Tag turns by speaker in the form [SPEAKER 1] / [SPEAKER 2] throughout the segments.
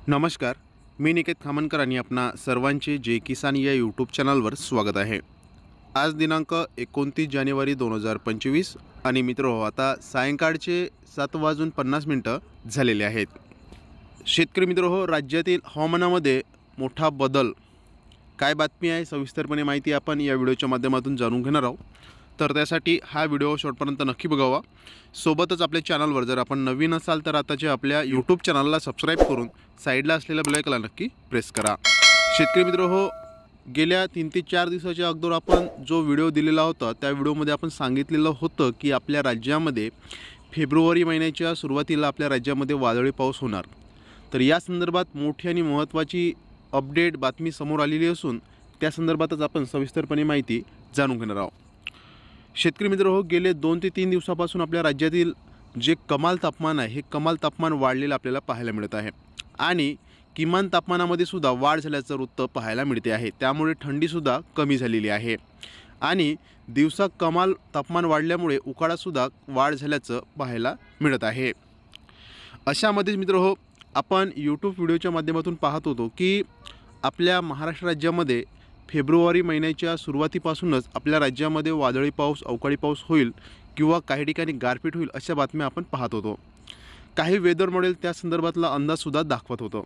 [SPEAKER 1] नमस्कार, मी निकेत खामनकर आणि आपणा सर्वांचे जय किसान या यूट्यूब चॅनलवर स्वागत आहे। आज दिनांक 29 जानेवारी 2025 आणि मित्रो आता सायंकाळचे 7:50 झालेले आहेत। शेतकरी मित्रो, राज्यातील हवामानामध्ये मोठा बदल, काय बातमी आहे सविस्तरपणे माहिती आपण या व्हिडिओच्या माध्यमातून जाणून घेणार आहोत। तर त्यासाठी हा व्हिडिओ शेवटपर्यंत नक्की बघावा। सोबतच आपल्या चॅनलवर जर आपण नवीन असाल तर आताच्या आपल्या यूट्यूब चॅनलला सबस्क्राईब करून साईडला असलेल्या बेल आयकॉनला नक्की प्रेस करा। शेतकरी मित्रो, गेल्या 3 ते 4 दिवसाच्या अगोदर आपण जो व्हिडिओ दिलेला होता त्या व्हिडिओमध्ये आपण सांगितलेलं होतं की आपल्या राज्यामध्ये फेब्रुवारी महिन्याच्या सुरुवातीला आपल्या राज्यामध्ये वादळी पाऊस होणार। तर या संदर्भात मोठी आणि महत्त्वाची अपडेट बातमी समोर आलेली असून त्या संदर्भातच आपण सविस्तरपणे माहिती जाणून घेणार आहोत। शेतकरी मित्रो, गेले 2 ते 3 दिवसापासून आपल्या राज्यातील जे कमाल तापमान आहे हे कमाल तापमान वाढलेलं आपल्याला पाहायला मिळत आहे आणि किमान तापमानामध्ये सुद्धा वाढ झाल्याचं वृत्त पाहायला मिळते आहे। त्यामुळे थंडीसुद्धा कमी झालेली आहे आणि दिवसा कमाल तापमान वाढल्यामुळे उकाळासुद्धा वाढ झाल्याचं पाहायला मिळत आहे। अशामध्येच मित्रो, आपण यूट्यूब व्हिडिओच्या माध्यमातून पाहत होतो की आपल्या महाराष्ट्र राज्यामध्ये फेब्रुवारी महिन्याच्या सुरुवातीपासूनच आपल्या राज्यामध्ये वादळी पाऊस, अवकाळी पाऊस होईल किंवा काही ठिकाणी गारपीट होईल अशा बातम्या आपण पाहत होतो। काही वेदर मॉडेल त्या संदर्भातला अंदाजसुद्धा दाखवत होतं,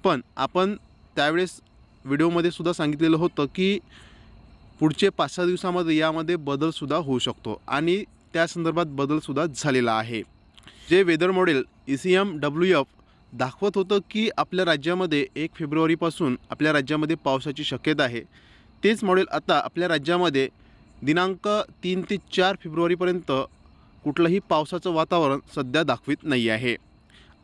[SPEAKER 1] पण आपण त्यावेळेस व्हिडिओमध्ये सुद्धा सांगितलेलं होतं की पुढचे 5-6 दिवसामध्ये यामध्ये बदलसुद्धा होऊ शकतो आणि त्या संदर्भात बदलसुद्धा झालेला आहे। जे वेदर मॉडेल ECMWF दाखवत होतं की आपल्या राज्यामध्ये 1 फेब्रुवारीपासून आपल्या राज्यामध्ये पावसाची शक्यता आहे, तेच मॉडेल आता आपल्या राज्यामध्ये दिनांक 3 ते 4 फेब्रुवारीपर्यंत कुठलंही पावसाचं वातावरण सध्या दाखवित नाही आहे।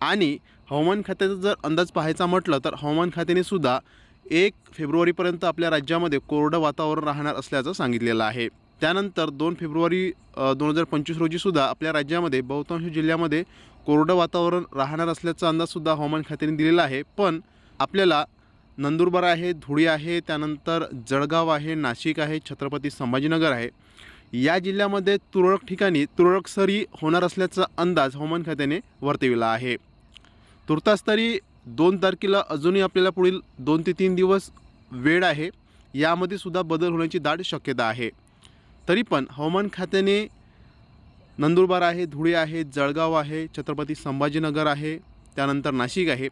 [SPEAKER 1] आणि हवामान खात्याचा जर अंदाज पाहायचा म्हटलं तर हवामान खात्याने सुद्धा 1 फेब्रुवारीपर्यंत आपल्या राज्यामध्ये कोरडं वातावरण राहणार असल्याचं सांगितलेलं आहे। त्यानंतर 2 फेब्रुवारी 2025 रोजीसुद्धा आपल्या राज्यामध्ये बहुतांश जिल्ह्यामध्ये कोरडं वातावरण राहणार असल्याचा अंदाजसुद्धा हवामान खात्याने दिलेला आहे। पण आपल्याला नंदुरबार आहे, धुळे आहे, त्यानंतर जळगाव आहे, नाशिक आहे, छत्रपती संभाजीनगर आहे, या जिल्ह्यामध्ये तुरळक ठिकाणी तुरळक सरी होणार असल्याचा अंदाज हवामान खात्याने वर्तविला आहे। तुर्तास तरी 2 तारखेला अजूनही आपल्याला पुढील 2 ते 3 दिवस वेळ आहे, यामध्ये सुद्धा बदल होण्याची दाट शक्यता आहे। तरी पण हवामान खात्याने नंदुरबार आहे, धुळे आहे, जळगाव आहे, छत्रपती संभाजीनगर आहे, त्यानंतर नाशिक आहे,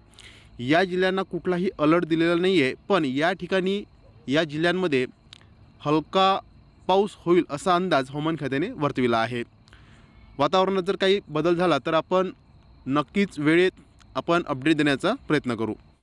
[SPEAKER 1] या जिल्ह्यांना कुठलाही अलर्ट दिलेला नाही आहे। पण या ठिकाणी या जिल्ह्यांमध्ये हलका पाऊस होईल असा अंदाज हवामान खात्याने वर्तविला आहे। वातावरणात जर काही बदल झाला तर आपण नक्कीच वेळेत आपण अपडेट देण्याचा प्रयत्न करू।